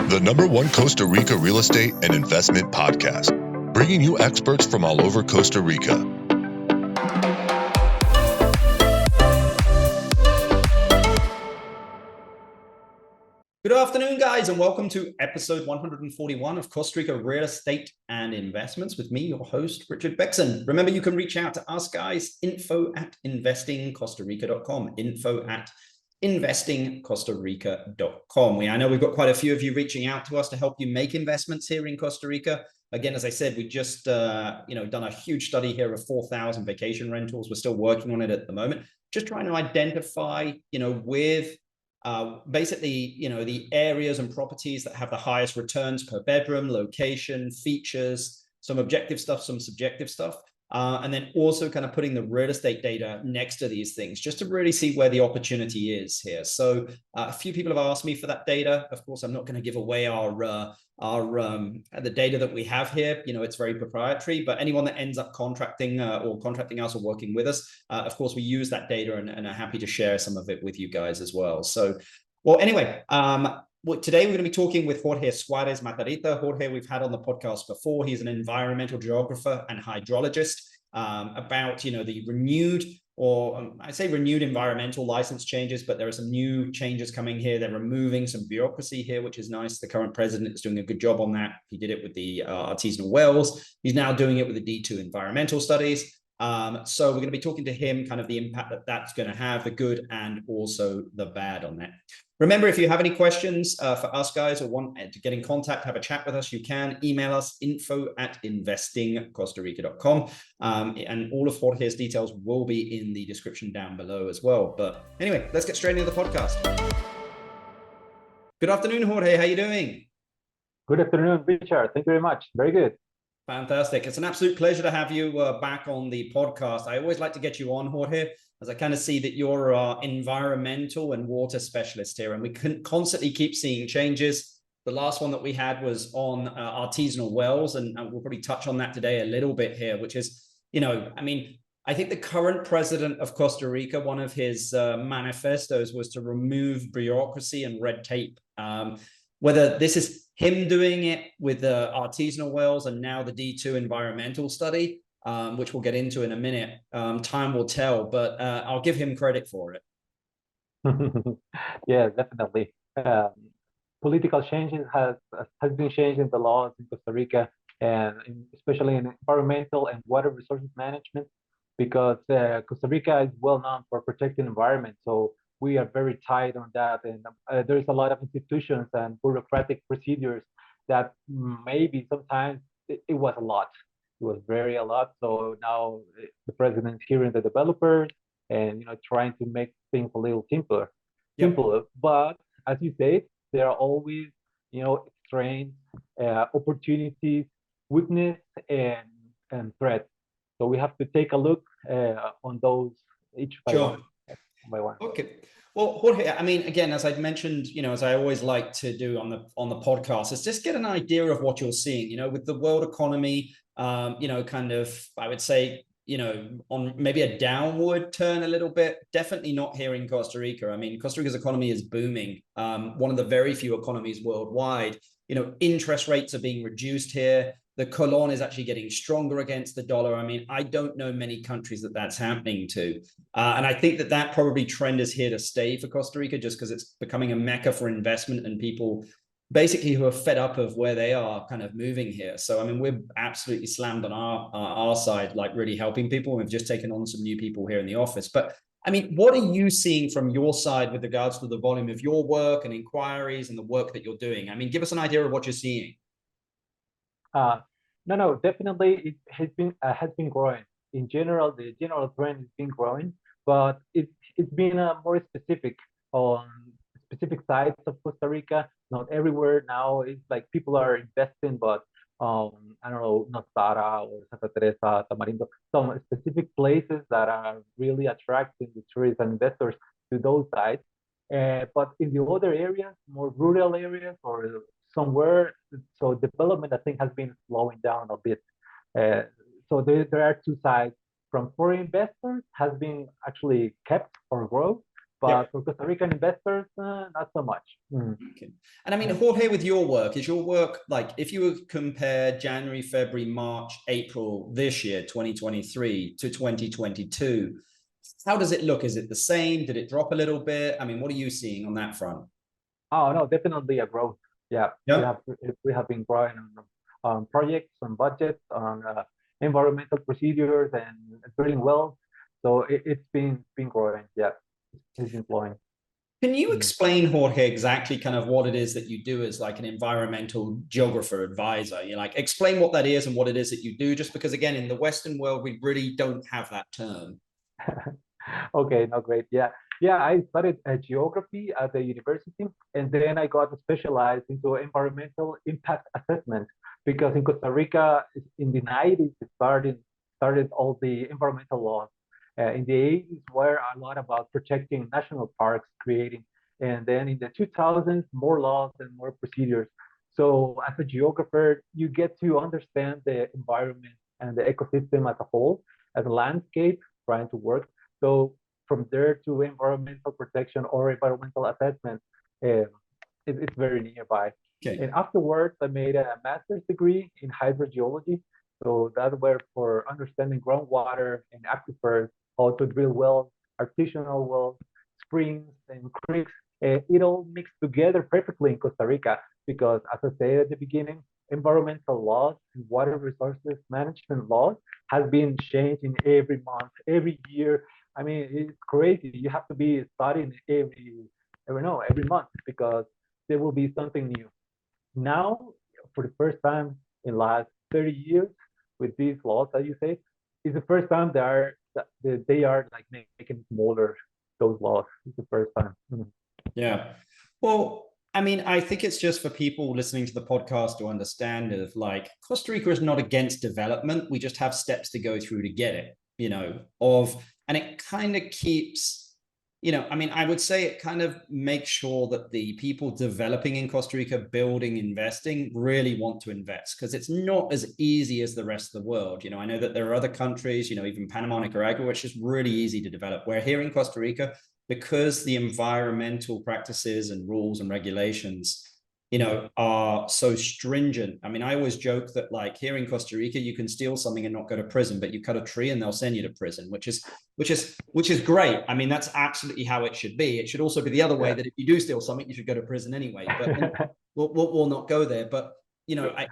the #1 Costa Rica real estate and investment podcast, bringing you experts from all over Costa Rica. Good afternoon, guys, and welcome to episode 141 of Costa Rica Real Estate and Investments with me, your host, Richard Bexon. Remember, you can reach out to us, guys, info@investingcostarrica.com, info@investingcostarrica.com. I know we've got quite a few of you reaching out to us to help you make investments here in Costa Rica. Again, as I said, we just done a huge study here of 4,000 vacation rentals. We're still working on it at the moment, just trying to identify, with basically, the areas and properties that have the highest returns per bedroom, location, features, some objective stuff, some subjective stuff. And then also kind of putting the real estate data next to these things, just to really see where the opportunity is here. So a few people have asked me for that data. Of course, I'm not going to give away the data that we have here. It's very proprietary, but anyone that ends up contracting us or working with us, of course, we use that data and are happy to share some of it with you guys as well. So, well, anyway, today we're going to be talking with Jorge Suarez Matarrita. Jorge, we've had on the podcast before. He's an environmental geographer and hydrologist about, the renewed environmental license changes, but there are some new changes coming here. They're removing some bureaucracy here, which is nice. The current president is doing a good job on that. He did it with the artisanal wells. He's now doing it with the D2 environmental studies. So we're going to be talking to him, kind of the impact that that's going to have, the good and also the bad on that. Remember, if you have any questions for us guys or want to get in contact, have a chat with us, you can email us info@investingcostarrica.com. And all of Jorge's details will be in the description down below as well. But anyway, let's get straight into the podcast. Good afternoon, Jorge. How are you doing? Good afternoon, Richard. Thank you very much. Very good. Fantastic. It's an absolute pleasure to have you back on the podcast. I always like to get you on, Jorge, as I kind of see that you're an environmental and water specialist here, and we can constantly keep seeing changes. The last one that we had was on artisanal wells, and we'll probably touch on that today a little bit here, which is, I think the current president of Costa Rica, one of his manifestos was to remove bureaucracy and red tape. Whether this is him doing it with the artisanal wells and now the D2 environmental study, which we'll get into in a minute, time will tell, but I'll give him credit for it. Yeah, definitely. Political changes has been changing the laws in Costa Rica, and especially in environmental and water resources management, because Costa Rica is well known for protecting the environment. So we are very tight on that, and there's a lot of institutions and bureaucratic procedures that maybe sometimes it was a lot. It was a lot. So now the president is hearing the developers and trying to make things a little simpler. Yep. But as you said, there are always strengths, opportunities, weakness, and threats. So we have to take a look on those each by one. Okay. Well, Jorge, again, as I'd mentioned, as I always like to do on the podcast, is just get an idea of what you're seeing, with the world economy, kind of, I would say, on maybe a downward turn a little bit. Definitely not here in Costa Rica. Costa Rica's economy is booming. One of the very few economies worldwide. Interest rates are being reduced here. The colon is actually getting stronger against the dollar. I don't know many countries that's happening to. And I think that probably trend is here to stay for Costa Rica, just because it's becoming a mecca for investment and people basically who are fed up of where they are kind of moving here. So, we're absolutely slammed on our side, like really helping people. We've just taken on some new people here in the office. But what are you seeing from your side with regards to the volume of your work and inquiries and the work that you're doing? Give us an idea of what you're seeing. No, definitely it has been growing. In general, the general trend has been growing, but it's been more specific on specific sites of Costa Rica. Not everywhere now. It's like people are investing, but I don't know, Nosara or Santa Teresa, Tamarindo, some specific places that are really attracting the tourists and investors to those sites. But in the other areas, more rural areas or somewhere, so development, I think, has been slowing down a bit. So there are two sides. From foreign investors has been actually kept or grow, but for Costa Rican investors, not so much. Okay. And I mean, Jorge, with your work, is your work like, if you would compare January, February, March, April this year, 2023 to 2022, how does it look? Is it the same? Did it drop a little bit? I mean, what are you seeing on that front? Oh no, definitely a growth. Yeah, Yeah. we have been growing on projects, on budgets, on environmental procedures, and drilling wells. So it's been growing. Yeah, it's been flowing. Can you explain, Jorge, exactly kind of what it is that you do as like an environmental geographer advisor? You like explain what that is and what it is that you do, just because again, in the Western world, we really don't have that term. Okay, no, great. Yeah, yeah. I studied geography at the university, and then I got specialized into environmental impact assessment because in Costa Rica, in the 90s, it started all the environmental laws. In the 80s, were a lot about protecting national parks, creating, and then in the 2000s, more laws and more procedures. So as a geographer, you get to understand the environment and the ecosystem as a whole, as a landscape, trying to work. So from there to environmental protection or environmental assessment, it's very nearby. Okay. And afterwards, I made a master's degree in hydrogeology. So that were for understanding groundwater and aquifers, how to drill wells, artisanal wells, springs and creeks. It all mixed together perfectly in Costa Rica because, as I said at the beginning, environmental laws and water resources management laws has been changing every month, every year. I mean, it's crazy. You have to be studying every month because there will be something new. Now, for the first time in last 30 years, with these laws that you say, it's the first time they are like making smaller those laws. It's the first time. Yeah. Well, I mean, I think it's just for people listening to the podcast to understand of like Costa Rica is not against development. We just have steps to go through to get it, and it kind of keeps, I mean, I would say it kind of makes sure that the people developing in Costa Rica, building, investing, really want to invest because it's not as easy as the rest of the world. I know that there are other countries, even Panama, Nicaragua, which is really easy to develop. Where here in Costa Rica, because the environmental practices and rules and regulations, are so stringent. I mean, I always joke that like here in Costa Rica, you can steal something and not go to prison, but you cut a tree and they'll send you to prison, which is great. I mean, that's absolutely how it should be. It should also be the other way, that if you do steal something, you should go to prison anyway. But we'll not go there. But I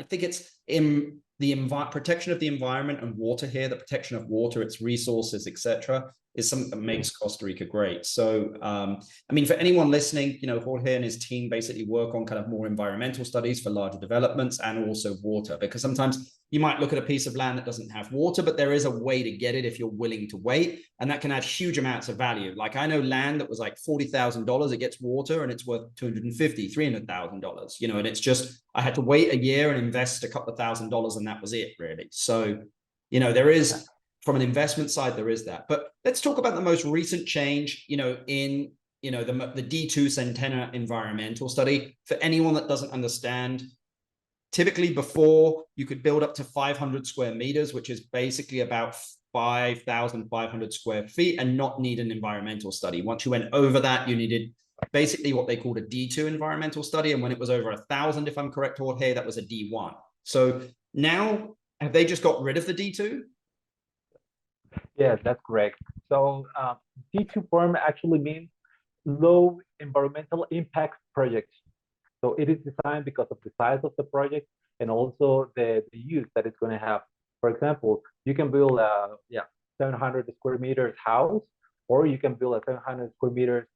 think it's in the protection of the environment and water here, the protection of water, its resources, etc., is something that makes Costa Rica great. So, I mean, for anyone listening, Jorge and his team basically work on kind of more environmental studies for larger developments and also water, because sometimes you might look at a piece of land that doesn't have water, but there is a way to get it if you're willing to wait, and that can add huge amounts of value. Like I know land that was like $40,000, it gets water and it's worth $250,000, $300,000, and it's just, I had to wait a year and invest a couple of $1,000s and that was it really. So, there is, from an investment side, there is that. But let's talk about the most recent change, in the D2 Centena environmental study. For anyone that doesn't understand, typically before you could build up to 500 square meters, which is basically about 5,500 square feet, and not need an environmental study. Once you went over that, you needed basically what they called a D2 environmental study. And when it was over 1,000, if I'm correct, Jorge, that was a D1. So now, have they just got rid of the D2? Yes, that's correct. So D2 form actually means low environmental impact project. So it is designed because of the size of the project and also the use that it's going to have. For example, you can build a 700 square meters house, or you can build a 700 square meters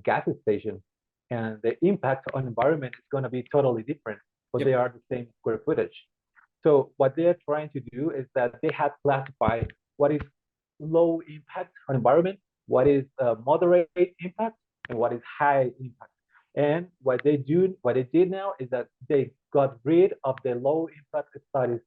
gas station, and the impact on environment is going to be totally different, but they are the same square footage. So what they are trying to do is that they have classified what is low impact on environment, what is moderate impact, and what is high impact. And what they did now is that they got rid of the low impact studies.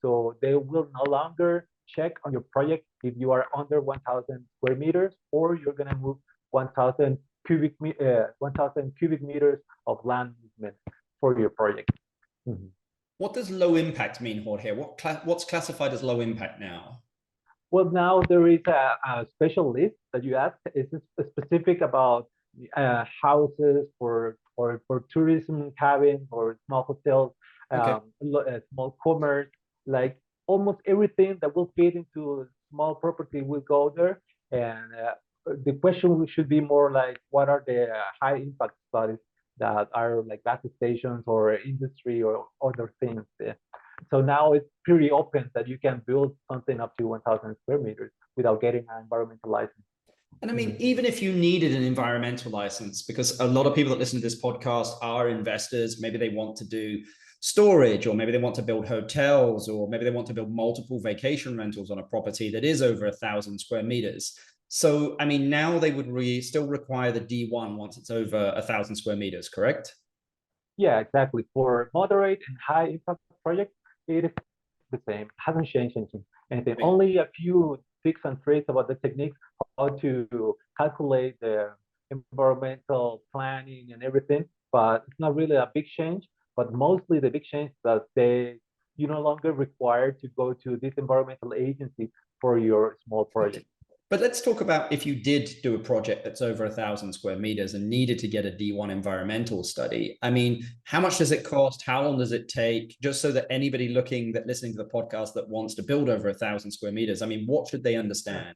So they will no longer check on your project if you are under 1,000 square meters, or you're gonna move 1,000 cubic meters of land movement for your project. What does low impact mean, Jorge? What's classified as low impact now? Well, now there is a special list that you asked. It's specific about houses for tourism cabins or small hotels, Okay. small commerce, like almost everything that will fit into small property will go there. And the question should be more like, what are the high impact studies that are like gas stations or industry or other things? So now it's pretty open that you can build something up to 1,000 square meters without getting an environmental license. And I mean, even if you needed an environmental license, because a lot of people that listen to this podcast are investors, maybe they want to do storage, or maybe they want to build hotels, or maybe they want to build multiple vacation rentals on a property that is over 1,000 square meters. So, I mean, now they would still require the D1 once it's over 1,000 square meters, correct? Yeah, exactly. For moderate and high impact projects, it is the same. Hasn't changed anything. Only a few tricks and tricks about the techniques, how to calculate the environmental planning and everything, but it's not really a big change. But mostly the big change that you no longer require to go to this environmental agency for your small project. But let's talk about if you did do a project that's over 1,000 square meters and needed to get a D1 environmental study. I mean, how much does it cost? How long does it take? Just so that anybody listening to the podcast that wants to build over 1,000 square meters, I mean, what should they understand?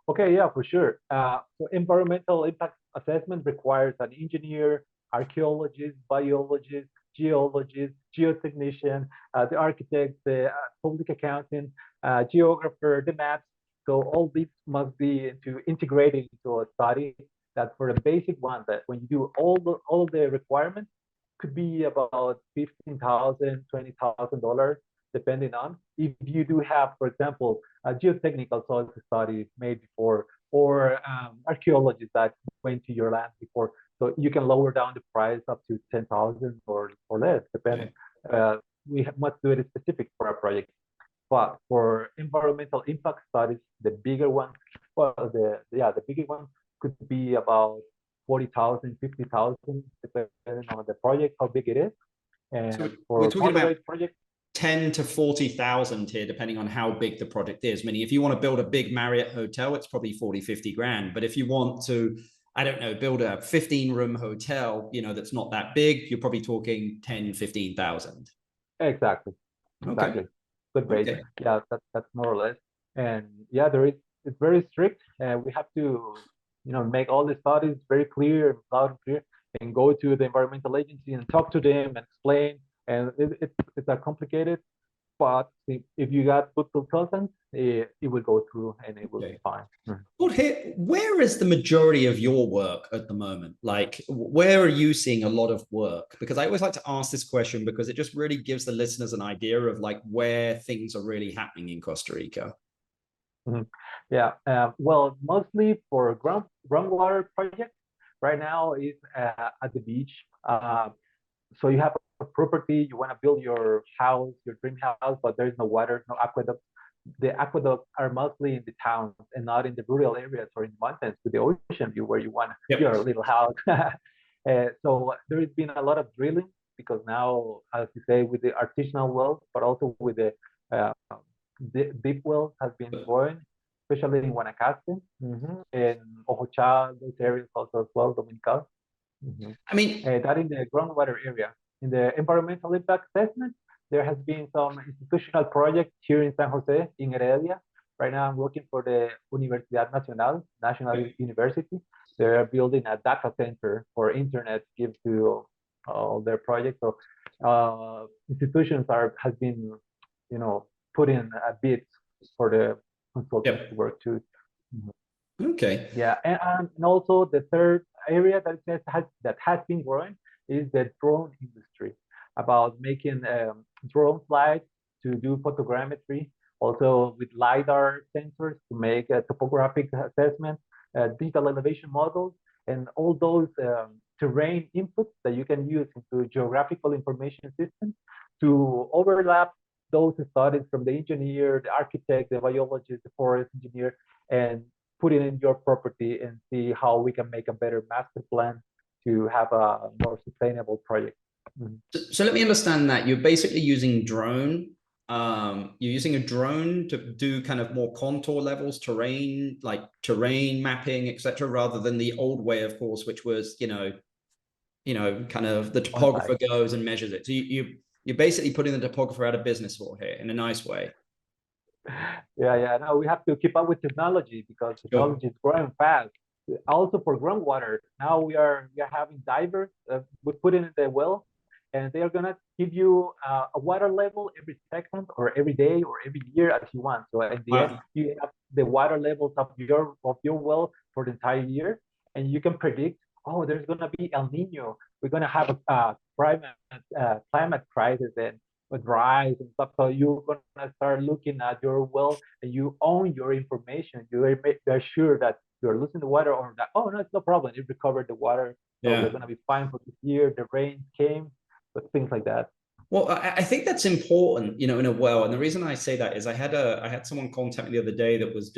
Okay, yeah, for sure. So environmental impact assessment requires an engineer, archaeologist, biologist, geologist, geotechnician, the architect, the public accountant, geographer, the maps. So all these must be integrated into a study. That for the basic one, that when you do all the requirements, could be about $15,000, $20,000, depending on if you do have, for example, a geotechnical soil study made before, or archaeologists that went to your land before. So you can lower down the price up to 10,000 or less, depending. We must do it specific for a project. But for environmental impact studies, the bigger one, well, the bigger one could be about 40,000, 50,000, depending on the project, how big it is. And So for we're talking about projects, 10 to 40,000 here, depending on how big the project is. Meaning, if you want to build a big Marriott hotel, it's probably 40, 50 grand. But if you want to, I don't know, build a 15-room hotel, that's not that big, you're probably talking 10, 15,000. Exactly. Okay. Good base. Okay. Yeah, that's more or less. And yeah, it's very strict. And we have to, make all the studies very clear, loud and clear, and go to the environmental agency and talk to them and explain. And it's a complicated, but if you got good consultants, it will go through and it will be fine. Jorge, where is the majority of your work at the moment? Like, where are you seeing a lot of work? Because I always like to ask this question because it just really gives the listeners an idea of like where things are really happening in Costa Rica. Yeah, well, mostly for groundwater projects. Right now is at the beach. So you have a property, you want to build your house, your dream house, but there's no water, no aqueduct. The aqueducts are mostly in the towns and not in the rural areas or in the mountains with the ocean view where you want your little house. So there has been a lot of drilling because now, as you say, with the artisanal wells, but also with the deep wells has been growing, especially in Guanacaste, and Ojocha, those areas also as well, Dominical. I mean, that in the groundwater area. In the environmental impact assessment, there has been some institutional projects here in San Jose, in Heredia. Right now, I'm working for the Universidad Nacional, National University. They're building a data center for internet to give to all their projects. So institutions has been, put in a bid for the consultants to work too. Okay. Yeah, and also the third area that has been growing is the drone industry, about making drone flights to do photogrammetry, also with LiDAR sensors to make a topographic assessment, digital elevation models, and all those terrain inputs that you can use into geographical information systems to overlap those studies from the engineer, the architect, the biologist, the forest engineer, and put it in your property and see how we can make a better master plan to have a more sustainable project. So let me understand that. You're basically using drone You're using a drone to do kind of more contour levels, terrain, like terrain mapping, etc., rather than the old way, of course, which was, kind of the topographer goes and measures it. So you're basically putting the topographer out of business for here in a nice way. Yeah. No, we have to keep up with technology because technology is growing fast. Also for groundwater, now we are having divers. We put it in the well, and they are gonna give you a water level every second or every day or every year as you want. So at the end, you have the water levels of your well for the entire year, and you can predict. Oh, there's gonna be El Nino. We're gonna have a climate crisis and with rise and stuff. So you're gonna start looking at your well, and you own your information. You're sure that you're losing the water, or that, oh no, it's no problem. It recovered the water. So we're gonna be fine for this year. The rain came, but things like that. Well, I think that's important, in a well. And the reason I say that is I had someone contact me the other day that was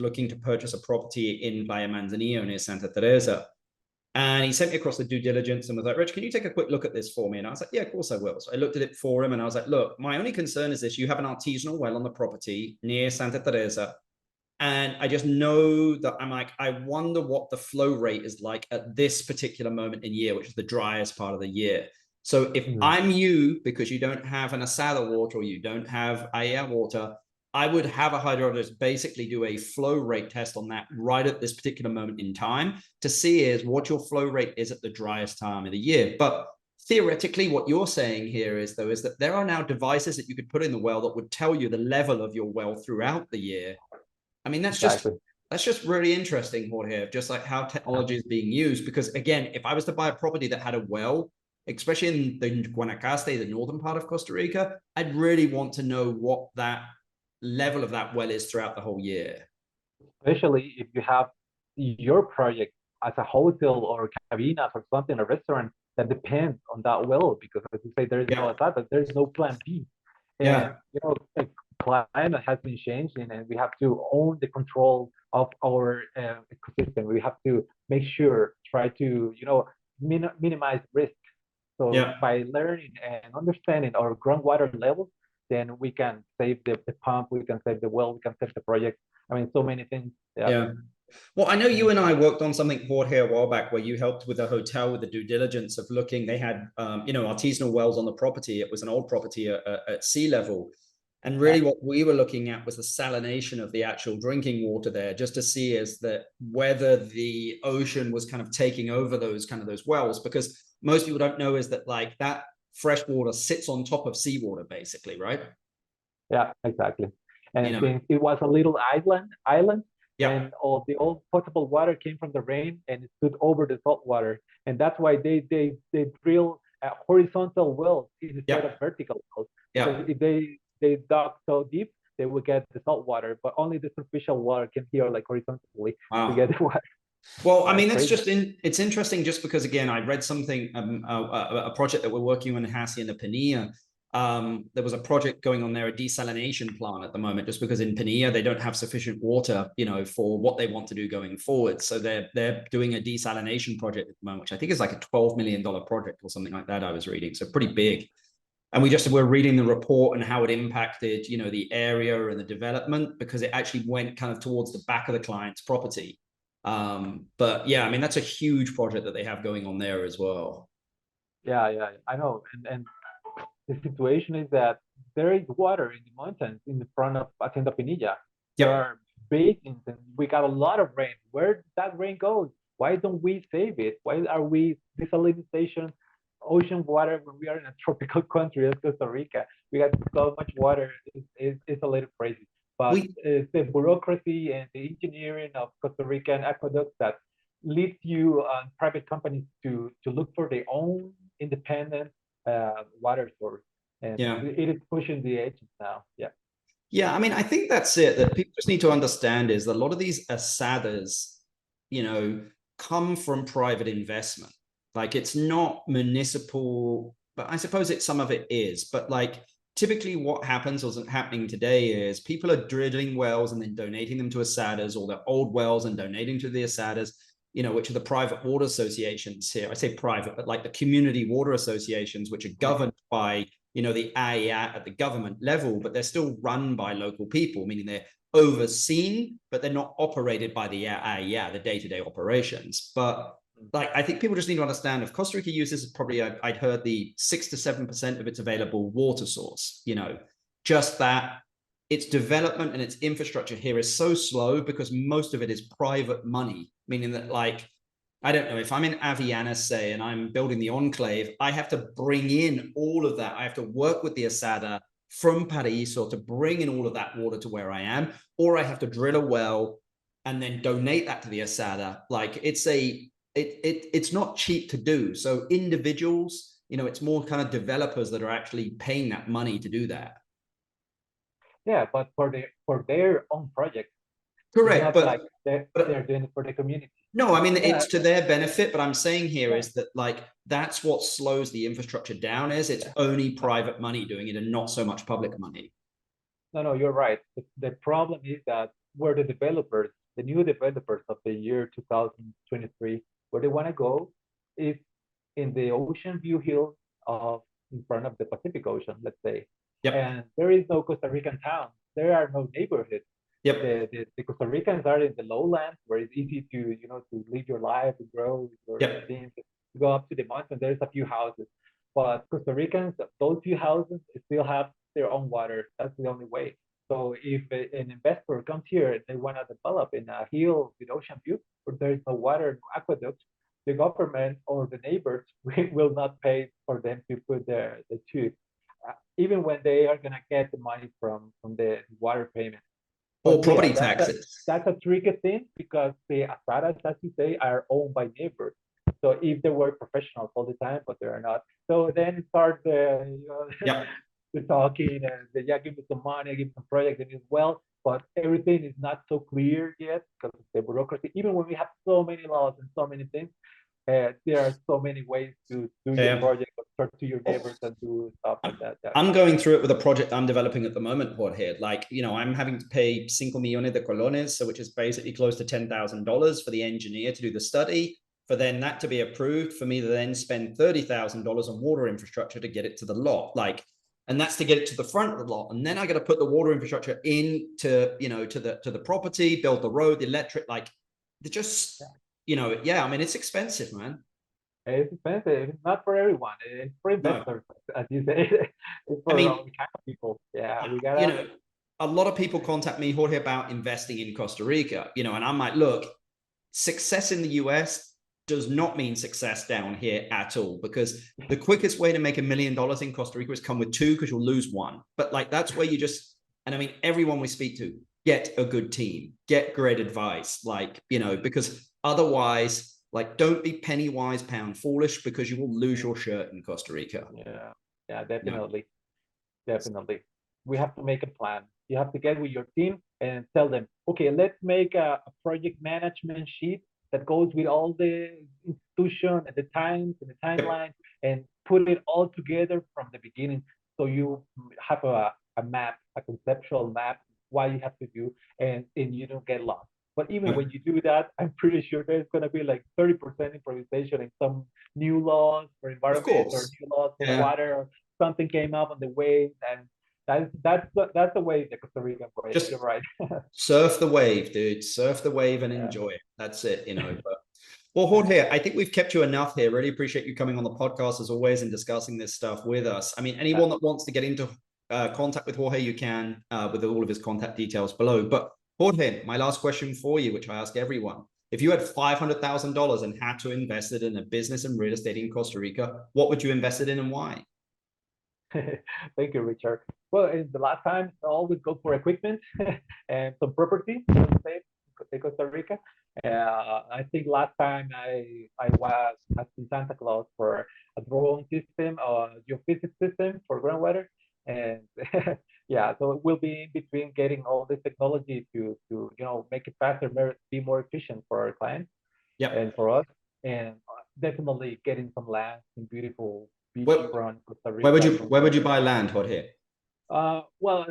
looking to purchase a property in Playa Manzanillo near Santa Teresa. And he sent me across the due diligence and was like, Rich, can you take a quick look at this for me? And I was like, yeah, of course I will. So I looked at it for him and I was like, look, my only concern is this. You have an artisanal well on the property near Santa Teresa. And I just know that I'm like, I wonder what the flow rate is like at this particular moment in year, which is the driest part of the year. So if I'm you, because you don't have an asada water or you don't have AIA water, I would have a hydrologist basically do a flow rate test on that right at this particular moment in time to see is what your flow rate is at the driest time of the year. But theoretically, what you're saying here is that there are now devices that you could put in the well that would tell you the level of your well throughout the year. I mean, that's just really interesting, Jorge, just like how technology is being used. Because again, if I was to buy a property that had a well, especially in the Guanacaste, the northern part of Costa Rica, I'd really want to know what that level of that well is throughout the whole year. Especially if you have your project as a hotel or cabinas or something, a restaurant that depends on that well, because as you say, there is no asada, there's no plan B. And the climate has been changing, and we have to own the control of our ecosystem. We have to make sure, try to minimize risk. So by learning and understanding our groundwater levels, then we can save the pump, we can save the well, we can save the project. I mean, so many things. Well, I know you and I worked on something, Jorge, a while back where you helped with a hotel with the due diligence of looking. They had, artisanal wells on the property. It was an old property at sea level. And really what we were looking at was the salination of the actual drinking water there, just to see whether the ocean was kind of taking over those wells, because most people don't know is that like that fresh water sits on top of seawater, basically, right? Yeah, exactly. And it was a little island, and all the old potable water came from the rain and it stood over the salt water, and that's why they drill horizontal wells instead of vertical wells. Because if they dug so deep, they would get the salt water, but only the superficial water can heal like horizontally to get the water. Well, I mean, it's interesting just because, again, I read something, a project that we're working on in Hacienda and the Pinilla. There was a project going on there, a desalination plant at the moment, just because in Pinilla, they don't have sufficient water, for what they want to do going forward. So they're doing a desalination project at the moment, which I think is like a $12 million project or something like that I was reading. So pretty big. And we're reading the report and how it impacted, the area and the development, because it actually went kind of towards the back of the client's property. But yeah, I mean, that's a huge project that they have going on there as well. Yeah, I know. And the situation is that there is water in the mountains in the front of Hacienda Pinilla. There are basins and we got a lot of rain. Where did that rain go? Why don't we save it? Why are we desalination ocean water when we are in a tropical country as Costa Rica? We got so much water. It's a little crazy. But it's the bureaucracy and the engineering of Costa Rican aqueducts that leads you private companies to look for their own independent water source. And it is pushing the edges now. Yeah, I mean, I think that's it. That people just need to understand is that a lot of these asadas, come from private investment. Like it's not municipal, but I suppose some of it is. But like typically what happens or isn't happening today is people are drilling wells and then donating them to asadas, or their old wells and donating to the asadas, which are the private water associations here. I say private, but like the community water associations, which are governed by the AIA at the government level, but they're still run by local people, meaning they're overseen, but they're not operated by the AIA, the day-to-day operations. But like, I think people just need to understand, if Costa Rica uses probably, I'd heard the 6 to 7% of its available water source, just that its development and its infrastructure here is so slow because most of it is private money, meaning that, like, I don't know, if I'm in Aviana, say, and I'm building the enclave, I have to bring in all of that. I have to work with the Asada from Paraíso to bring in all of that water to where I am, or I have to drill a well and then donate that to the Asada. Like, it's not cheap to do. So individuals, it's more kind of developers that are actually paying that money to do that. Yeah, but for their own project, Correct, not like they're doing it for the community. No, I mean, it's to their benefit, but I'm saying here is that, like, that's what slows the infrastructure down, is it's only private money doing it and not so much public money. No, you're right. The problem is that where the developers, the new developers of the year 2023, where they want to go is in the ocean view hills of in front of the Pacific Ocean, let's say. Yep. And there is no Costa Rican town. There are no neighborhoods. Yep. The Costa Ricans are in the lowlands where it's easy to, to live your life, to grow, your things, to go up to the mountain. There's a few houses. But Costa Ricans, those few houses still have their own water. That's the only way. So if an investor comes here, they want to develop in a hill with ocean view, where there is no water, no aqueduct, the government or the neighbors will not pay for them to put the tube, even when they are going to get the money from the water payment. Or property taxes. That's a tricky thing because the asadas, as you say, are owned by neighbors. So if they were professionals all the time, but they are not. So then it starts the talking and give me some money, give me some project, and well, but everything is not so clear yet because of the bureaucracy. Even when we have so many laws and so many things, there are so many ways to do your project, or talk to your neighbors and do stuff like that. I'm going through it with a project I'm developing at the moment, Jorge. Like, I'm having to pay 5 millones de colones, so which is basically close to $10,000 for the engineer to do the study, for then that to be approved, for me to then spend $30,000 on water infrastructure to get it to the lot. Like, and that's to get it to the front of the lot. And then I got to put the water infrastructure into, to the property, build the road, the electric, like, they just, I mean, it's expensive, man. It's expensive. It's not for everyone. It's for investors, as you say. It's for all kind of people. Yeah, we gotta. A lot of people contact me, Jorge, about investing in Costa Rica. And I'm like, look, success in the US does not mean success down here at all, because the quickest way to make $1 million in Costa Rica is come with 2, because you'll lose 1. But like, that's where you just, and I mean, everyone we speak to, get a good team, get great advice, like, because otherwise, like, don't be penny wise, pound foolish, because you will lose your shirt in Costa Rica. Yeah, definitely. Definitely. We have to make a plan. You have to get with your team and tell them, okay, let's make a project management sheet that goes with all the institution and the times and the timeline, and put it all together from the beginning. So you have a map, a conceptual map, what you have to do, and you don't get lost. But even when you do that, I'm pretty sure there's going to be like 30% improvisation in some new laws for environment, or new laws for water, or something came up on the way, and that's the wave that Costa Rica project. Just You're right. Surf the wave, dude. Surf the wave and enjoy it. That's it, But, well, Jorge, I think we've kept you enough here. Really appreciate you coming on the podcast as always and discussing this stuff with us. I mean, anyone that wants to get into contact with Jorge, you can, with all of his contact details below. But Jorge, my last question for you, which I ask everyone: if you had $500,000 and had to invest it in a business and real estate in Costa Rica, what would you invest it in and why? Thank you, Richard. Well, in the last time, I always go for equipment and some property, in Costa Rica. I think last time I was asking Santa Claus for a drone system or geophysics system for groundwater. And so it will be in between getting all this technology to make it faster, be more efficient for our clients and for us, and definitely getting some land in beautiful beachfront Costa Rica. Where would you buy land, Jorge? Well,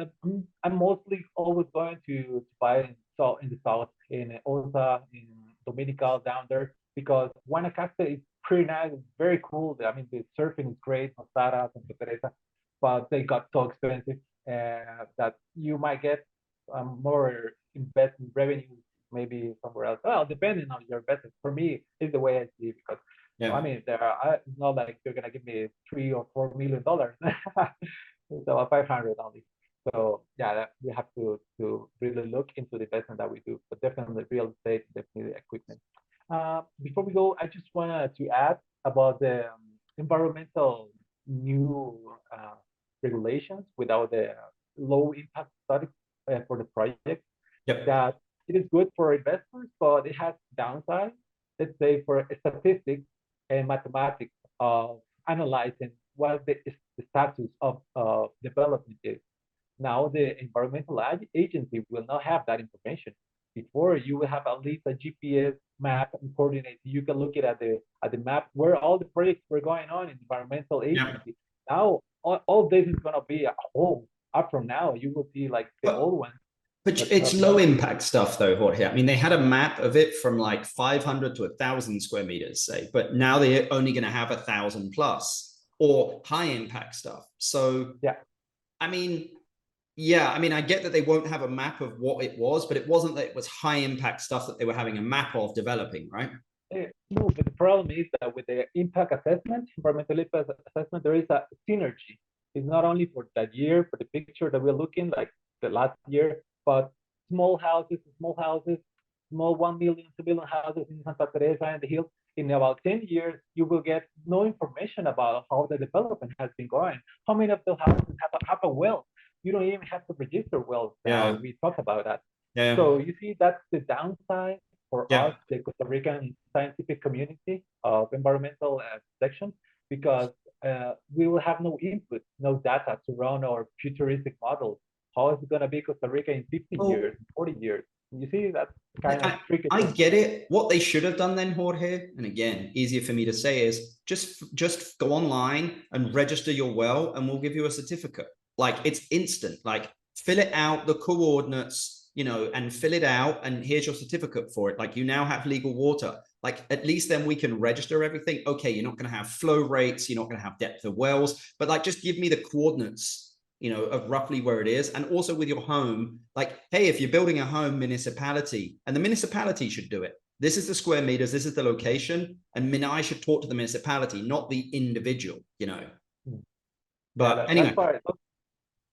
I'm mostly always going to buy in the south, in Osa, in Dominical, down there, because Guanacaste is pretty nice, it's very cool. I mean, the surfing is great, Nosara, Santa Teresa, but they got so expensive that you might get more investment revenue maybe somewhere else. Well, depending on your investment. For me, it's the way I see it because I mean, it's not like you're gonna give me $3 or $4 million. It's about 500 only. So yeah, we have to really look into the investment that we do, but definitely real estate, definitely equipment. Before we go, I just wanted to add about the environmental new regulations without the low impact studies for the project. Yep. That it is good for investors, but it has downsides. Let's say for statistics and mathematics of analyzing what the status of development is. Now the environmental agency will not have that information. Before you will have at least a GPS map and coordinates. You can look at the map where all the projects were going on in the environmental agency. Now all this is gonna be a whole. Up from now, you will see like the old ones. But it's low impact stuff though, Jorge. I mean, they had a map of it from like 500 to 1,000 square meters, say, but now they're only going to have 1,000 plus or high impact stuff. So, yeah, I mean, I get that they won't have a map of what it was, but it wasn't that it was high impact stuff that they were having a map of developing, right? No, but the problem is that with the impact assessment, environmental impact assessment, there is a synergy. It's not only for that year, for the picture that we're looking like the last year, but small houses, small 1 million, 2 million houses in Santa Teresa and the hills. In about 10 years, you will get no information about how the development has been going. How many of those houses have a well? You don't even have to register wells. Now we talk about that. Yeah. So you see, that's the downside for us, the Costa Rican scientific community of environmental protection, because we will have no input, no data to run our futuristic models. How is it going to be Costa Rica in 50 years, 40 years? You see, that's kind of tricky. I get it. What they should have done then, Jorge, and again, easier for me to say, is just go online and register your well, and we'll give you a certificate. Like, it's instant. Like, fill it out, the coordinates, and fill it out, and here's your certificate for it. Like, you now have legal water. Like, at least then we can register everything. Okay, you're not going to have flow rates, you're not going to have depth of wells, but like, just give me the coordinates, of roughly where it is. And also with your home, like, hey, if you're building a home municipality, and the municipality should do it. This is the square meters, this is the location, and I should talk to the municipality, not the individual, But anyway.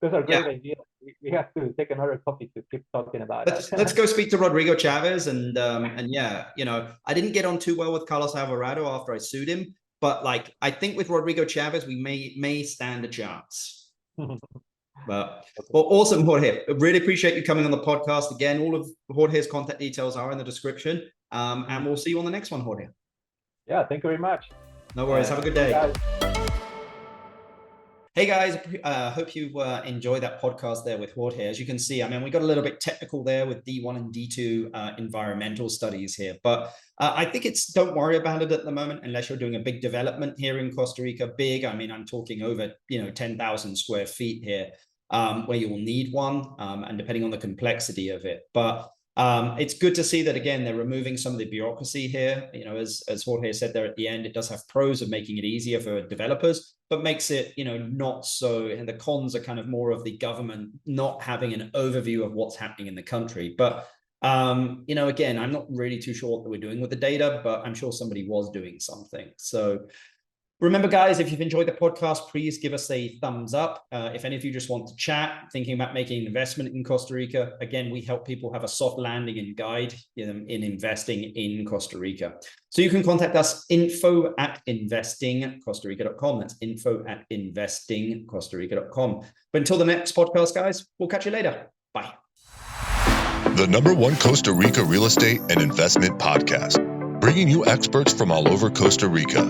Those are great ideas. We have to take another coffee to keep talking about it. Let's go speak to Rodrigo Chavez, and I didn't get on too well with Carlos Alvarado after I sued him, but like, I think with Rodrigo Chavez, we may stand a chance. But well, awesome, Jorge. Really appreciate you coming on the podcast again. All of Jorge's contact details are in the description, and we'll see you on the next one, Jorge. Yeah, thank you very much. No worries. Have a good day. Guys. Hey guys, hope you enjoyed that podcast there with Jorge. As you can see, I mean, we got a little bit technical there with D1 and D2 environmental studies here, but I think don't worry about it at the moment unless you're doing a big development here in Costa Rica. Big, I mean, I'm talking over 10,000 square feet here, where you will need one, and depending on the complexity of it. But it's good to see that, again, they're removing some of the bureaucracy here. As Jorge said there at the end, it does have pros of making it easier for developers, but makes it, not so, and the cons are kind of more of the government not having an overview of what's happening in the country. But, again, I'm not really too sure what we're doing with the data, but I'm sure somebody was doing something. So remember, guys, if you've enjoyed the podcast, please give us a thumbs up. If any of you just want to chat, thinking about making an investment in Costa Rica, again, we help people have a soft landing and guide them in investing in Costa Rica. So you can contact us, info@investingcostarica.com. That's info@investingcostarica.com. But until the next podcast, guys, we'll catch you later. Bye. The #1 Costa Rica real estate and investment podcast, bringing you experts from all over Costa Rica.